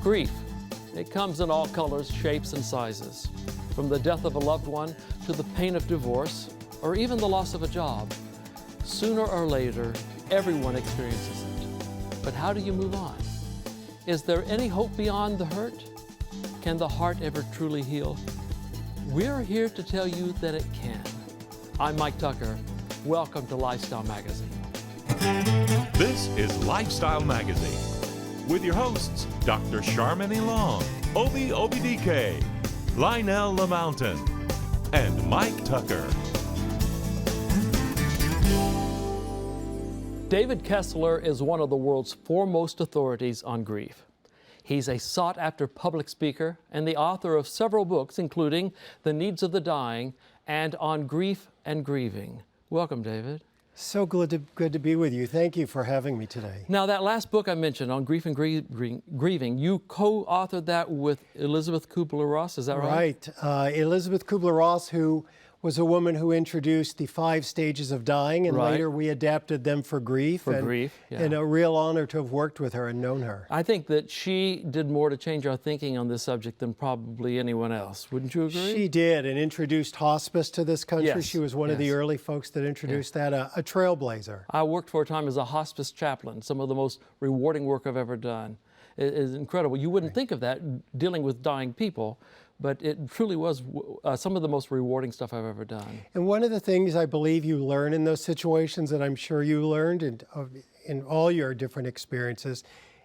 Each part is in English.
Grief. It comes in all colors, shapes, and sizes. From the death of a loved one to the pain of divorce, or even the loss of a job. Sooner or later, everyone experiences it. But how do you move on? Is there any hope beyond the hurt? Can the heart ever truly heal? We're here to tell you that it can. I'm Mike Tucker. Welcome to Lifestyle Magazine. This is Lifestyle Magazine with your hosts, Dr. Charmaine Long, Obi DK, Lionel LaMountain, and Mike Tucker. David Kessler is one of the world's foremost authorities on grief. He's a sought-after public speaker and the author of several books, including The Needs of the Dying and On Grief and Grieving. Welcome, David. So good to be with you. Thank you for having me today. Now, that last book I mentioned, On Grief and Grieving, you co-authored that with Elisabeth Kubler-Ross, is that right? Right. Elisabeth Kubler-Ross, who was a woman who introduced the 5 stages of dying, and later we adapted them for grief. And a real honor to have worked with her and known her. I think that she did more to change our thinking on this subject than probably anyone else. Wouldn't you agree? She did, and introduced hospice to this country. Yes. She was one of the early folks that introduced that, a trailblazer. I worked for a time as a hospice chaplain, some of the most rewarding work I've ever done. It is incredible. You wouldn't think of that dealing with dying people, but it truly was some of the most rewarding stuff I've ever done. And one of the things I believe you learn in those situations, that I'm sure you learned in all your different experiences,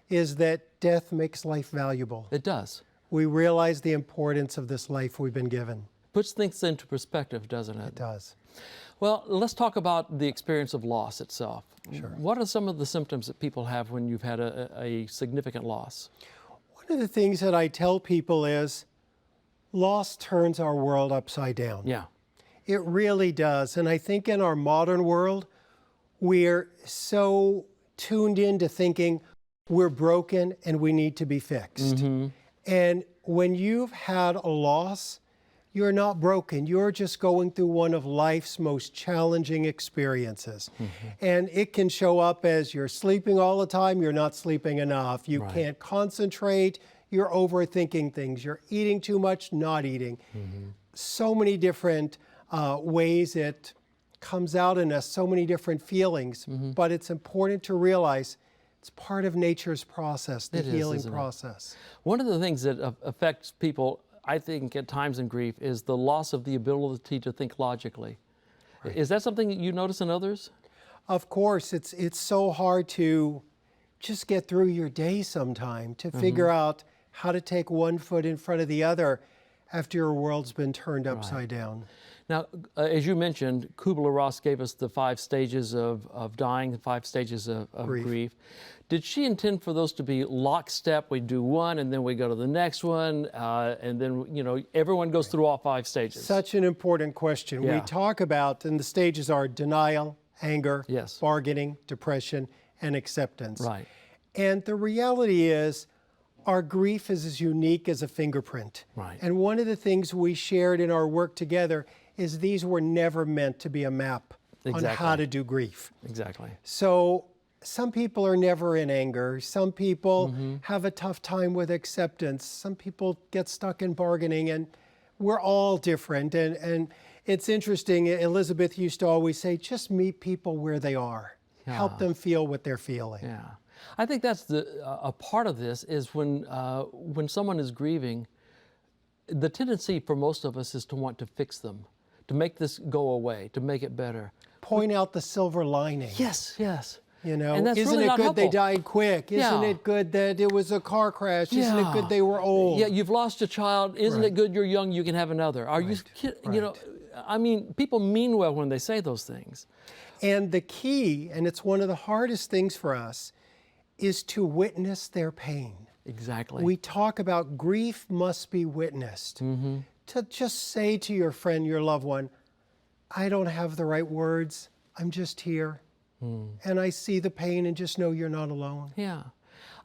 is that death makes life valuable. It does. We realize the importance of this life we've been given. Puts things into perspective, doesn't it? It does. Well, let's talk about the experience of loss itself. Sure. What are some of the symptoms that people have when you've had a significant loss? One of the things that I tell people is, loss turns our world upside down. Yeah. It really does. And I think in our modern world, we're so tuned into thinking we're broken and we need to be fixed. Mm-hmm. And when you've had a loss, you're not broken. You're just going through one of life's most challenging experiences. Mm-hmm. And it can show up as you're sleeping all the time, you're not sleeping enough, you can't concentrate, you're overthinking things, you're eating too much, not eating. Mm-hmm. So many different ways it comes out in us, so many different feelings, but it's important to realize it's part of nature's process, the healing process. One of the things that affects people, I think, at times in grief is the loss of the ability to think logically. Right. Is that something that you notice in others? Of course, it's so hard to just get through your day sometime, to figure out how to take one foot in front of the other after your world's been turned upside down. Now, as you mentioned, Kubler-Ross gave us the 5 stages of dying, the 5 stages of grief. Did she intend for those to be lockstep? We do one, and then we go to the next one, and then, everyone goes through all 5 stages? Such an important question. Yeah. We talk about, and the stages are denial, anger, bargaining, depression, and acceptance. Right. And the reality is, our grief is as unique as a fingerprint. Right. And one of the things we shared in our work together is these were never meant to be a map on how to do grief. Exactly. So some people are never in anger. Some people have a tough time with acceptance. Some people get stuck in bargaining, and we're all different. And it's interesting, Elizabeth used to always say, just meet people where they are. Yeah. Help them feel what they're feeling. Yeah. I think that's a part of this is when someone is grieving, the tendency for most of us is to want to fix them, to make this go away, to make it better. Point out the silver lining. Yes, yes. You know, and that's isn't really it not good helpful. They died quick? Isn't it good that it was a car crash? Isn't it good they were old? Yeah, you've lost a child. Isn't it good you're young, you can have another? Are you kidding? I mean, people mean well when they say those things. And the key, and it's one of the hardest things for us, is to witness their pain. Exactly. We talk about grief must be witnessed. To just say to your friend, your loved one, I don't have the right words, I'm just here. And I see the pain, and just know you're not alone. Yeah.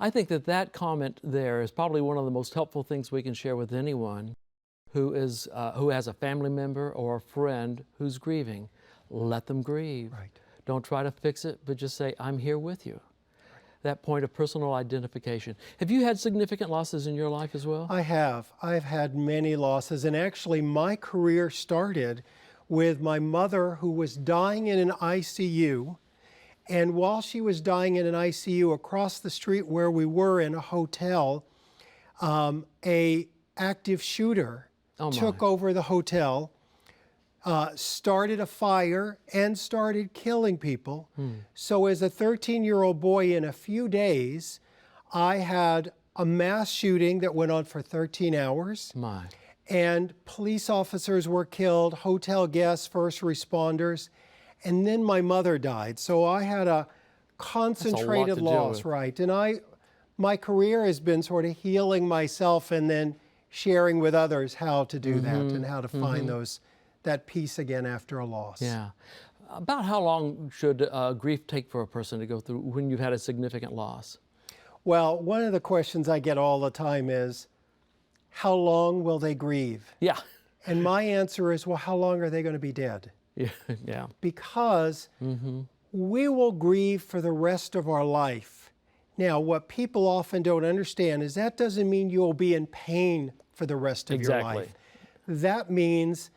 I think that comment there is probably one of the most helpful things we can share with anyone who has a family member or a friend who's grieving. Let them grieve. Right. Don't try to fix it, but just say, I'm here with you. that point of personal identification. Have you had significant losses in your life as well? I have. I've had many losses, and actually my career started with my mother, who was dying in an ICU. And while she was dying in an ICU across the street where we were in a hotel, a active shooter took over the hotel, started a fire, and started killing people. So as a 13-year-old boy, in a few days, I had a mass shooting that went on for 13 hours. And police officers were killed, hotel guests, first responders, and then my mother died. So I had a concentrated loss, right? And my career has been sort of healing myself and then sharing with others how to do that and how to find that peace again after a loss. Yeah. About how long should grief take for a person to go through when you've had a significant loss? Well, one of the questions I get all the time is, how long will they grieve? Yeah. And my answer is, well, how long are they going to be dead? Yeah. Because we will grieve for the rest of our life. Now, what people often don't understand is that doesn't mean you'll be in pain for the rest of your life. That means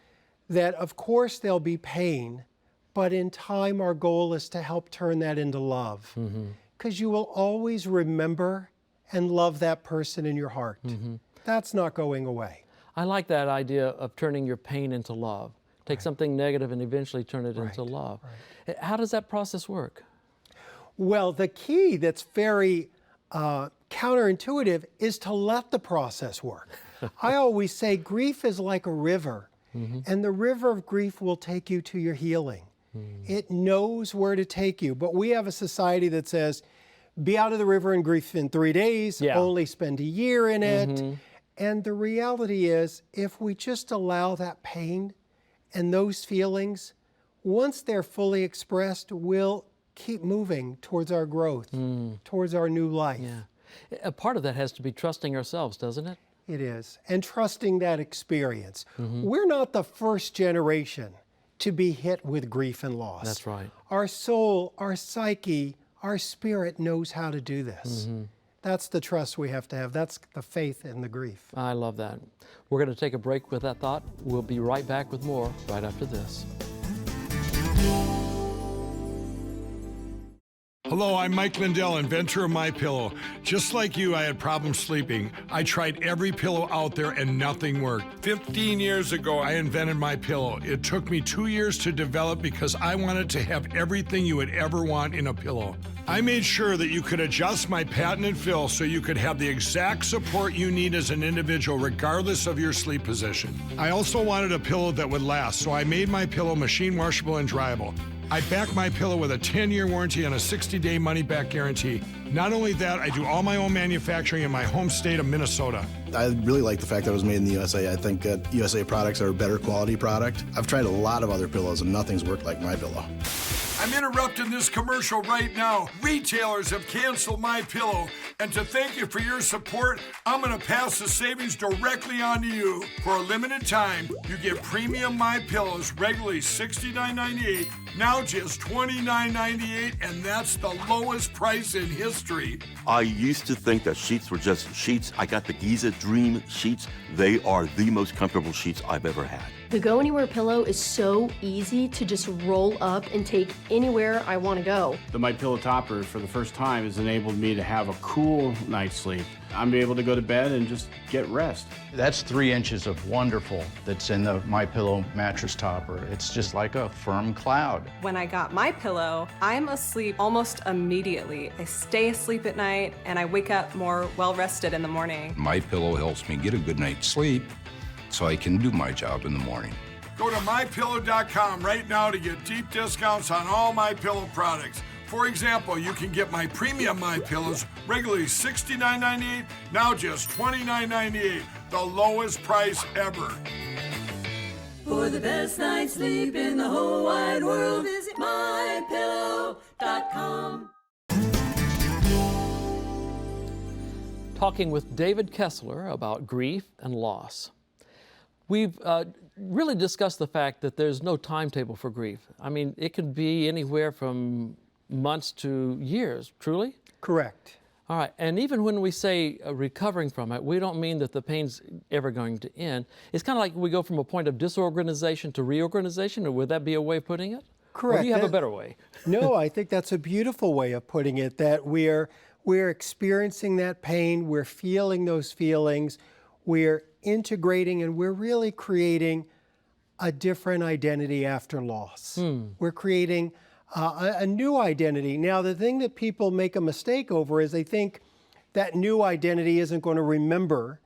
that, of course, there'll be pain, but in time, our goal is to help turn that into love. Because you will always remember and love that person in your heart. That's not going away. I like that idea of turning your pain into love. Take something negative and eventually turn it into love. How does that process work? Well, the key that's very counterintuitive is to let the process work. I always say grief is like a river, and the river of grief will take you to your healing. It knows where to take you, but we have a society that says, be out of the river in grief in 3 days, only spend a year in it. And the reality is, if we just allow that pain and those feelings, once they're fully expressed, we'll keep moving towards our growth, towards our new life. A part of that has to be trusting ourselves, doesn't it? It is, and trusting that experience. We're not the first generation to be hit with grief and loss. That's right. Our soul, our psyche, our spirit knows how to do this. That's the trust we have to have. That's the faith in the grief. I love that. We're going to take a break with that thought. We'll be right back with more right after this. Hello, I'm Mike Lindell, inventor of MyPillow. Just like you, I had problems sleeping. I tried every pillow out there and nothing worked. 15 years ago, I invented MyPillow. It took me 2 years to develop because I wanted to have everything you would ever want in a pillow. I made sure that you could adjust my patented fill so you could have the exact support you need as an individual regardless of your sleep position. I also wanted a pillow that would last, so I made MyPillow machine washable and dryable. I back MyPillow with a 10-year warranty and a 60-day money-back guarantee. Not only that, I do all my own manufacturing in my home state of Minnesota. I really like the fact that it was made in the USA. I think that USA products are a better quality product. I've tried a lot of other pillows and nothing's worked like MyPillow. I'm interrupting this commercial right now. Retailers have canceled MyPillow, and to thank you for your support, I'm going to pass the savings directly on to you. For a limited time, you get premium MyPillows, regularly $69.98, now just $29.98, and that's the lowest price in history. I used to think that sheets were just sheets. I got the Giza Dream sheets. They are the most comfortable sheets I've ever had. The Go Anywhere pillow is so easy to just roll up and take anywhere I want to go. The MyPillow topper, for the first time, has enabled me to have a cool night's sleep. I'm able to go to bed and just get rest. That's 3 inches of wonderful that's in the MyPillow mattress topper. It's just like a firm cloud. When I got MyPillow, I'm asleep almost immediately. I stay asleep at night and I wake up more well-rested in the morning. MyPillow helps me get a good night's sleep so I can do my job in the morning. Go to MyPillow.com right now to get deep discounts on all MyPillow products. For example, you can get my premium MyPillows, regularly $69.98, now just $29.98, the lowest price ever. For the best night's sleep in the whole wide world, visit MyPillow.com. Talking with David Kessler about grief and loss. We've really discussed the fact that there's no timetable for grief. I mean, it can be anywhere from months to years, truly? Correct. All right, and even when we say recovering from it, we don't mean that the pain's ever going to end. It's kind of like we go from a point of disorganization to reorganization, or would that be a way of putting it? Correct. Or do you have a better way? No, I think that's a beautiful way of putting it, that we're experiencing that pain, we're feeling those feelings, we're integrating, and we're really creating a different identity after loss. We're creating a new identity. Now, the thing that people make a mistake over is they think that new identity isn't going to remember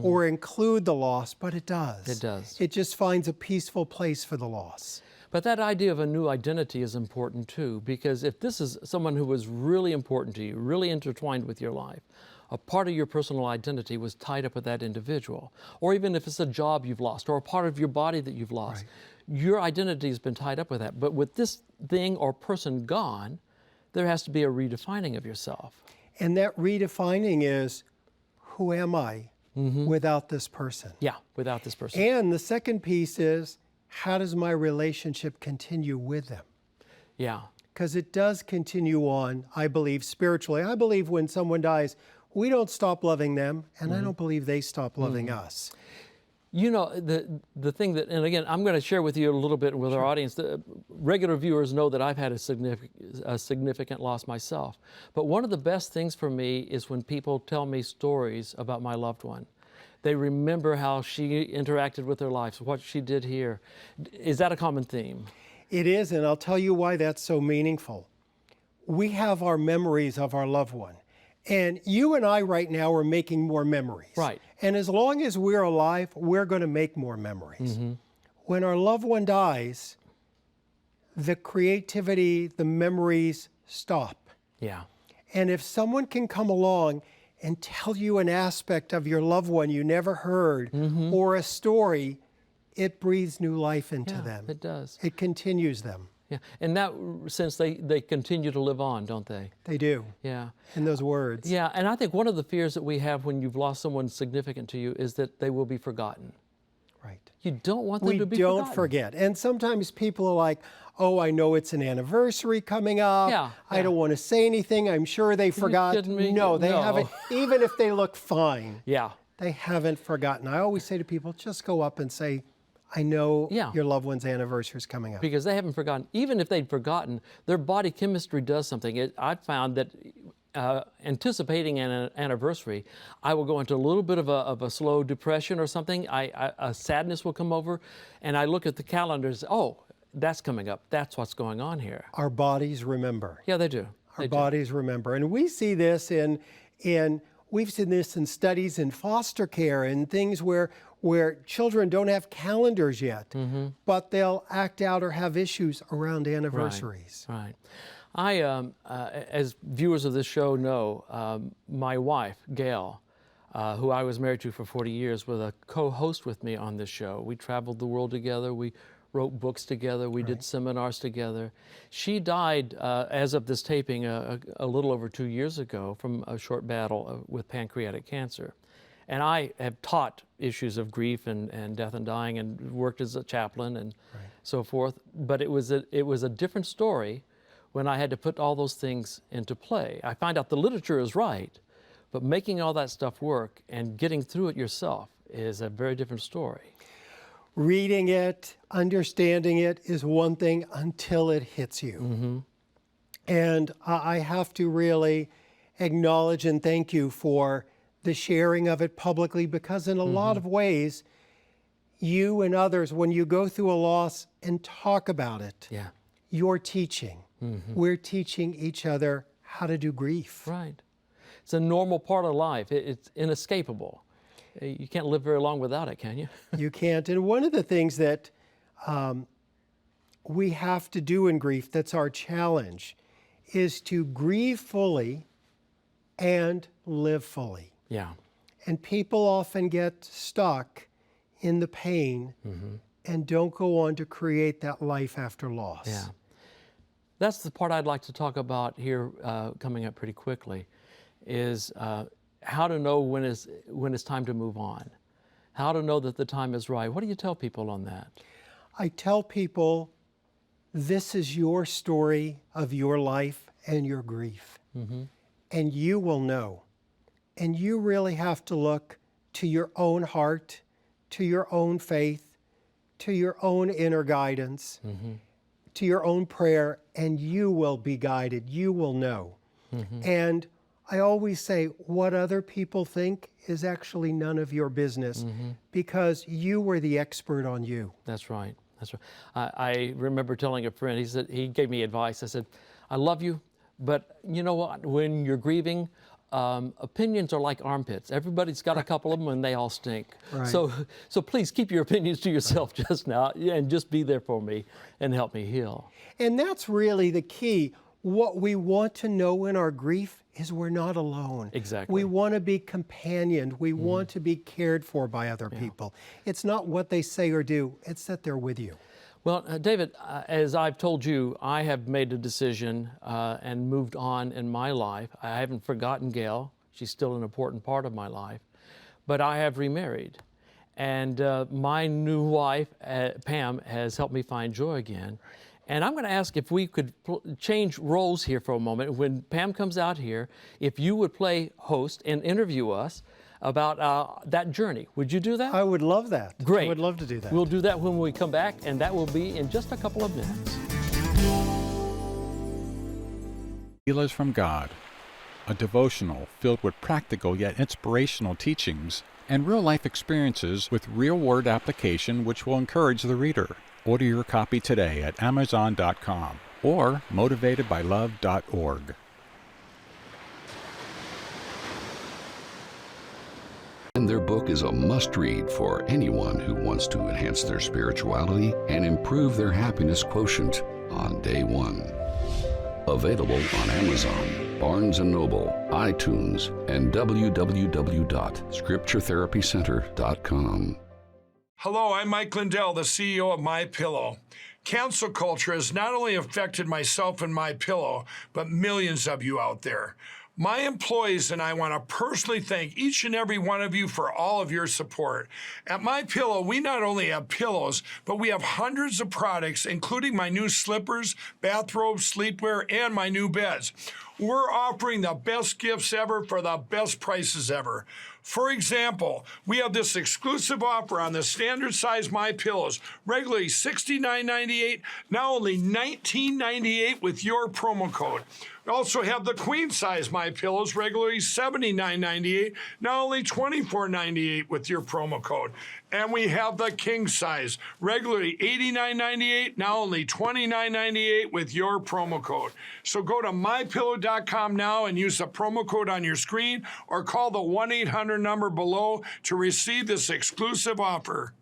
or include the loss, but it does. It does. It just finds a peaceful place for the loss. But that idea of a new identity is important too, because if this is someone who was really important to you, really intertwined with your life, a part of your personal identity was tied up with that individual, or even if it's a job you've lost or a part of your body that you've lost, your identity has been tied up with that. But with this thing or person gone, there has to be a redefining of yourself. And that redefining is, who am I without this person? Yeah, without this person. And the second piece is, how does my relationship continue with them? Yeah. Because it does continue on, I believe, spiritually. I believe when someone dies, we don't stop loving them, and I don't believe they stop loving us. You know, the thing that, and again, I'm going to share with you a little bit with our audience. The regular viewers know that I've had a significant loss myself. But one of the best things for me is when people tell me stories about my loved one. They remember how she interacted with their lives, what she did here. Is that a common theme? It is, and I'll tell you why that's so meaningful. We have our memories of our loved one. And you and I right now are making more memories. Right. And as long as we're alive, we're going to make more memories. When our loved one dies, the creativity, the memories stop. Yeah. And if someone can come along and tell you an aspect of your loved one you never heard, or a story, it breathes new life into them. It does. It continues them. Yeah, in that sense, they continue to live on, don't they? They do. Yeah. In those words. Yeah, and I think one of the fears that we have when you've lost someone significant to you is that they will be forgotten. Right. You don't want them to be forgotten. We forgotten. don't forget. And sometimes people are like, oh, I know it's an anniversary coming up. Yeah, I don't want to say anything. I'm sure they forgot. kidding me? No, they No. haven't. Even if they look fine, Yeah. they haven't forgotten. I always say to people, just go up and say, I know your loved one's anniversary is coming up. Because they haven't forgotten. Even if they'd forgotten, their body chemistry does something. I've found that anticipating an anniversary, I will go into a little bit of a slow depression or something. A sadness will come over, and I look at the calendars. Oh, that's coming up. That's what's going on here. Our bodies remember. Yeah, they do. Our bodies remember. And we see this we've seen this in studies in foster care and things where children don't have calendars yet, but they'll act out or have issues around anniversaries. Right. I, as viewers of this show know, my wife, Gail, who I was married to for 40 years, was a co-host with me on this show. We traveled the world together. We wrote books together. We did seminars together. She died, as of this taping, a little over 2 years ago from a short battle with pancreatic cancer. And I have taught issues of grief and death and dying, and worked as a chaplain and so forth. But it was a different story when I had to put all those things into play. I find out the literature is right, but making all that stuff work and getting through it yourself is a very different story. Reading it, understanding it is one thing until it hits you. And I have to really acknowledge and thank you for the sharing of it publicly, because in a lot of ways, you and others, when you go through a loss and talk about it, you're teaching. We're teaching each other how to do grief. Right. It's a normal part of life. It's inescapable. You can't live very long without it, can you? You can't. And one of the things that we have to do in grief, that's our challenge, is to grieve fully and live fully. Yeah. And people often get stuck in the pain and don't go on to create that life after loss. Yeah. That's the part I'd like to talk about here coming up pretty quickly, is how to know when it's time to move on, how to know that the time is right. What do you tell people on that? I tell people, this is your story of your life, and your grief. And you will know. And you really have to look to your own heart, to your own faith, to your own inner guidance, to your own prayer, and you will be guided. You will know. And I always say, what other people think is actually none of your business, because you were the expert on you. That's right. That's right. I remember telling a friend, he gave me advice. I said, I love you, but you know what? When you're grieving, opinions are like armpits. Everybody's got a couple of them and they all stink. Right. So please keep your opinions to yourself just now and just be there for me and help me heal. And that's really the key. What we want to know in our grief is we're not alone. Exactly. We want to be companioned. We want to be cared for by other people. It's not what they say or do, it's that they're with you. Well, David, as I've told you, I have made a decision and moved on in my life. I haven't forgotten Gail. She's still an important part of my life. But I have remarried. And my new wife, Pam, has helped me find joy again. And I'm going to ask if we could change roles here for a moment. When Pam comes out here, if you would play host and interview us about that journey. Would you do that? I would love that. Great. I would love to do that. We'll do that when we come back, and that will be in just a couple of minutes. Healers from God, a devotional filled with practical yet inspirational teachings and real-life experiences with real-word application which will encourage the reader. Order your copy today at Amazon.com or motivatedbylove.org. And their book is a must-read for anyone who wants to enhance their spirituality and improve their happiness quotient on day one. Available on Amazon, Barnes & Noble, iTunes, and www.scripturetherapycenter.com. Hello, I'm Mike Lindell, the CEO of MyPillow. Cancel culture has not only affected myself and MyPillow, but millions of you out there. My employees and I want to personally thank each and every one of you for all of your support. At MyPillow, we not only have pillows, but we have hundreds of products, including my new slippers, bathrobes, sleepwear, and my new beds. We're offering the best gifts ever for the best prices ever. For example, we have this exclusive offer on the standard size MyPillows, regularly $69.98, now only $19.98 with your promo code. We also have the queen size MyPillows, regularly $79.98, now only $24.98 with your promo code. And we have the king size, regularly $89.98, now only $29.98 with your promo code. So go to MyPillow.com now and use the promo code on your screen or call the 1-800 number below to receive this exclusive offer.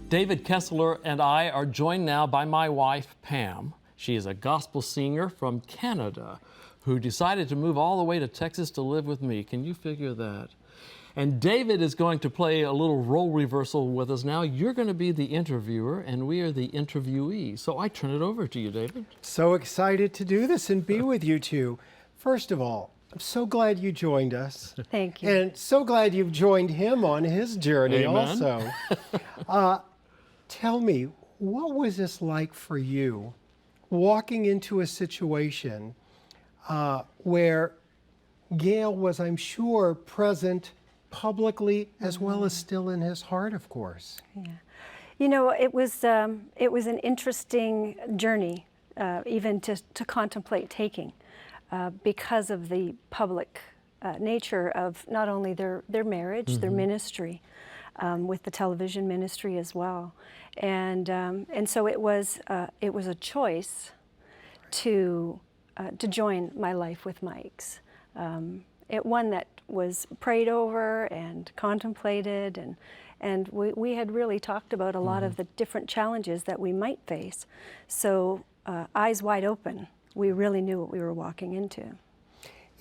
David Kessler and I are joined now by my wife, Pam. She is a gospel singer from Canada who decided to move all the way to Texas to live with me. Can you figure that? And David is going to play a little role reversal with us now. You're going to be the interviewer, and we are the interviewee. So I turn it over to you, David. So excited to do this and be with you two. First of all, I'm so glad you joined us. Thank you. And so glad you've joined him on his journey. Amen. Also. Tell me, what was this like for you, walking into a situation where Gail was, I'm sure, present publicly as well as still in his heart, of course? Yeah. You know, it was an interesting journey, even to contemplate taking, because of the public nature of not only their marriage, their ministry, with the television ministry as well, and so it was a choice to join my life with Mike's. One that was prayed over and contemplated, And we had really talked about a lot of the different challenges that we might face. So eyes wide open, we really knew what we were walking into.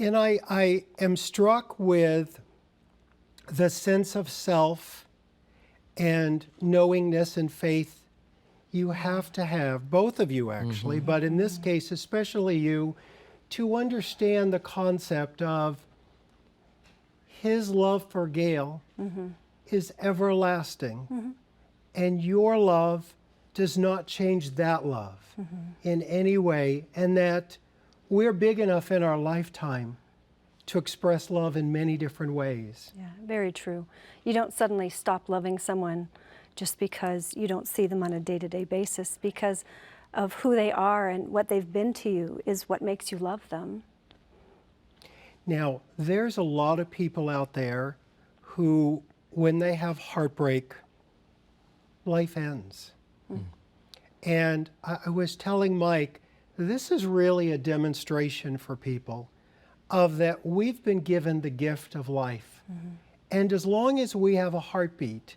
And I am struck with the sense of self and knowingness and faith you have to have, both of you actually, but in this case, especially you, to understand the concept of his love for Gail is everlasting, and your love does not change that love in any way, and that we're big enough in our lifetime to express love in many different ways. Yeah, very true. You don't suddenly stop loving someone just because you don't see them on a day-to-day basis, because of who they are and what they've been to you is what makes you love them. Now, there's a lot of people out there who, when they have heartbreak, life ends. And I was telling Mike, this is really a demonstration for people of that we've been given the gift of life. And as long as we have a heartbeat,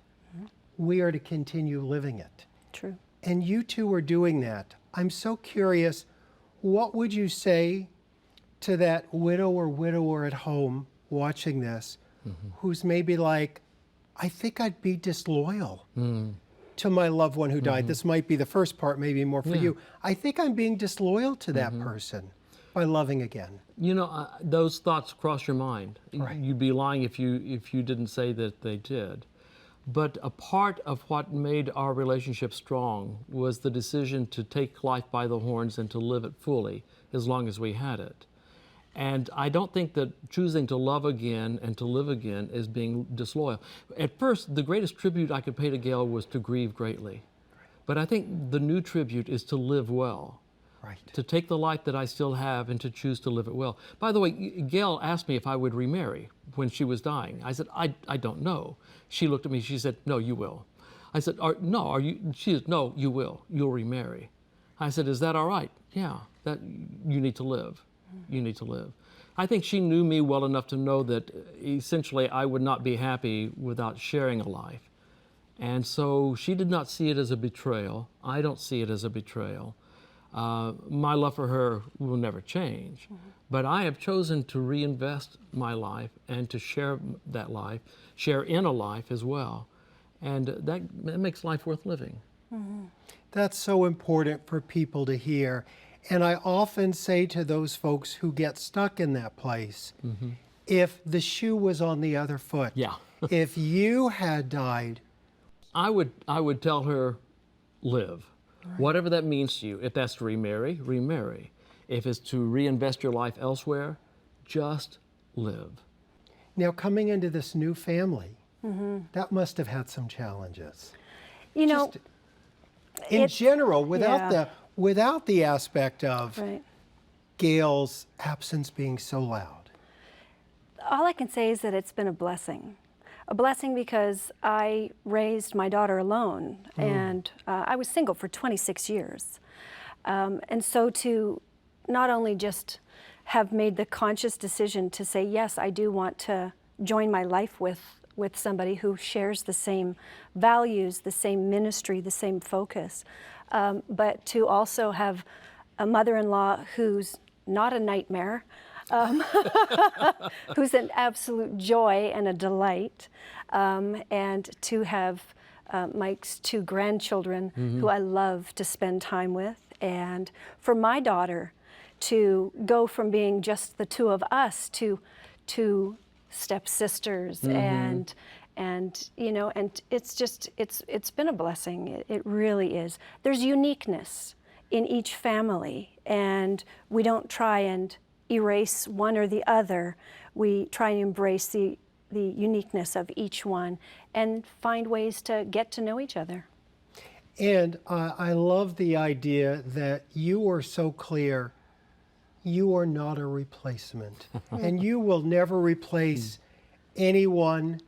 we are to continue living it. True. And you two are doing that. I'm so curious, what would you say to that widow or widower at home watching this, who's maybe like, I think I'd be disloyal to my loved one who died. This might be the first part, maybe more for you. I think I'm being disloyal to that person by loving again. You know, those thoughts cross your mind. Right. You'd be lying if you didn't say that they did. But a part of what made our relationship strong was the decision to take life by the horns and to live it fully as long as we had it. And I don't think that choosing to love again and to live again is being disloyal. At first, the greatest tribute I could pay to Gail was to grieve greatly. But I think the new tribute is to live well. Right. To take the life that I still have and to choose to live it well. By the way, Gail asked me if I would remarry when she was dying. I said, I don't know. She looked at me, she said, no, you will. I said, no, are you? She said, no, you will. You'll remarry. I said, is that all right? Yeah, that you need to live. You need to live. I think she knew me well enough to know that essentially I would not be happy without sharing a life. And so she did not see it as a betrayal. I don't see it as a betrayal. My love for her will never change, but I have chosen to reinvest my life and to share that life, share in a life as well. And that makes life worth living. That's so important for people to hear. And I often say to those folks who get stuck in that place, if the shoe was on the other foot, if you had died, I would tell her, live. Right. Whatever that means to you. If that's to remarry, remarry. If it's to reinvest your life elsewhere, just live. Now, coming into this new family, that must have had some challenges. You know, in general, without the aspect of Gail's absence being so loud. All I can say is that it's been a blessing. A blessing because I raised my daughter alone, and I was single for 26 years. And so to not only just have made the conscious decision to say, yes, I do want to join my life with somebody who shares the same values, the same ministry, the same focus, but to also have a mother-in-law who's not a nightmare, who's an absolute joy and a delight, and to have Mike's two grandchildren who I love to spend time with, and for my daughter to go from being just the two of us to two stepsisters, and you know, and it's been a blessing. It really is. There's uniqueness in each family, and we don't try and erase one or the other. We try and embrace the uniqueness of each one and find ways to get to know each other. And I love the idea that you are so clear, you are not a replacement. And you will never replace anyone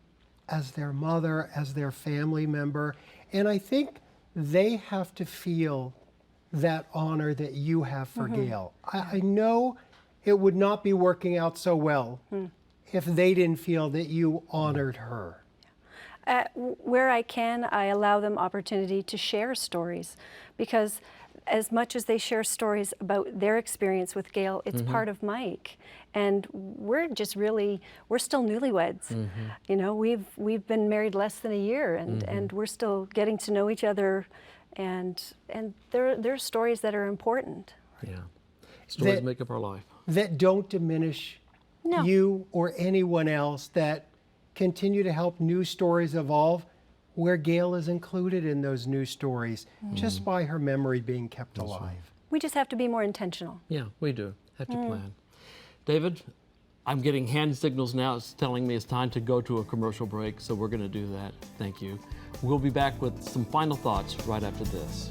as their mother, as their family member. And I think they have to feel that honor that you have for Gail. I know it would not be working out so well if they didn't feel that you honored her. Where I can, I allow them opportunity to share stories, because as much as they share stories about their experience with Gail, it's part of Mike. And we're still newlyweds. You know, we've been married less than a year, and we're still getting to know each other, and there are stories that are important. Yeah, stories make up our life. That don't diminish you or anyone else, that continue to help new stories evolve, where Gail is included in those new stories, just by her memory being kept alive. We just have to be more intentional. Yeah, we do. Have to plan. David, I'm getting hand signals now. It's telling me it's time to go to a commercial break, so we're going to do that. Thank you. We'll be back with some final thoughts right after this.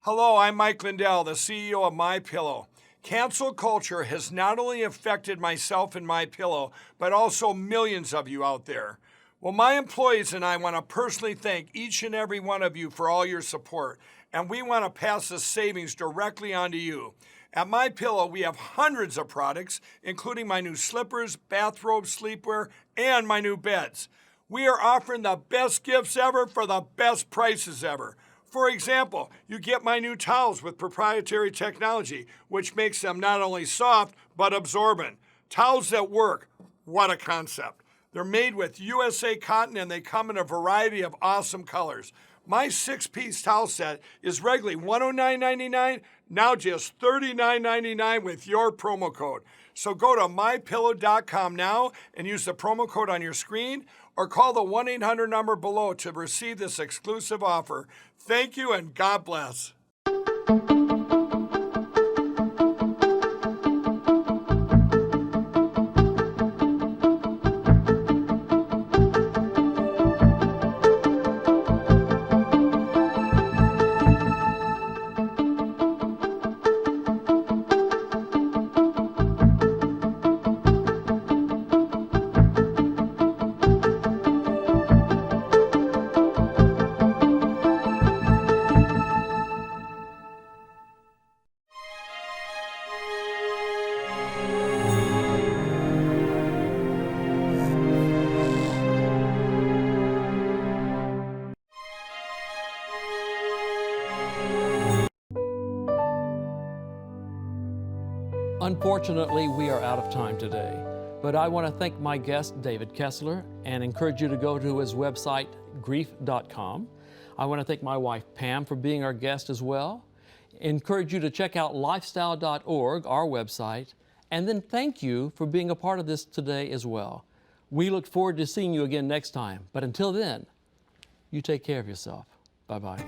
Hello, I'm Mike Lindell, the CEO of MyPillow. Cancel culture has not only affected myself and MyPillow, but also millions of you out there. Well, my employees and I want to personally thank each and every one of you for all your support, and we want to pass the savings directly on to you. At MyPillow, we have hundreds of products, including my new slippers, bathrobes, sleepwear, and my new beds. We are offering the best gifts ever for the best prices ever. For example, you get my new towels with proprietary technology, which makes them not only soft, but absorbent. Towels that work. What a concept. They're made with USA cotton, and they come in a variety of awesome colors. My 6-piece towel set is regularly $109.99, now just $39.99 with your promo code. So go to mypillow.com now and use the promo code on your screen, or call the 1-800 number below to receive this exclusive offer. Thank you, and God bless. Unfortunately, we are out of time today, but I want to thank my guest, David Kessler, and encourage you to go to his website, grief.com. I want to thank my wife, Pam, for being our guest as well. Encourage you to check out lifestyle.org, our website, and then thank you for being a part of this today as well. We look forward to seeing you again next time, but until then, you take care of yourself. Bye-bye.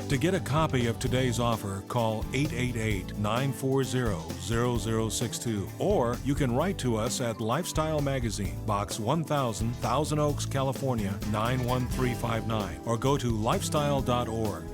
To get a copy of today's offer, call 888-940-0062, or you can write to us at Lifestyle Magazine, Box 1000, Thousand Oaks, California, 91359, or go to lifestyle.org.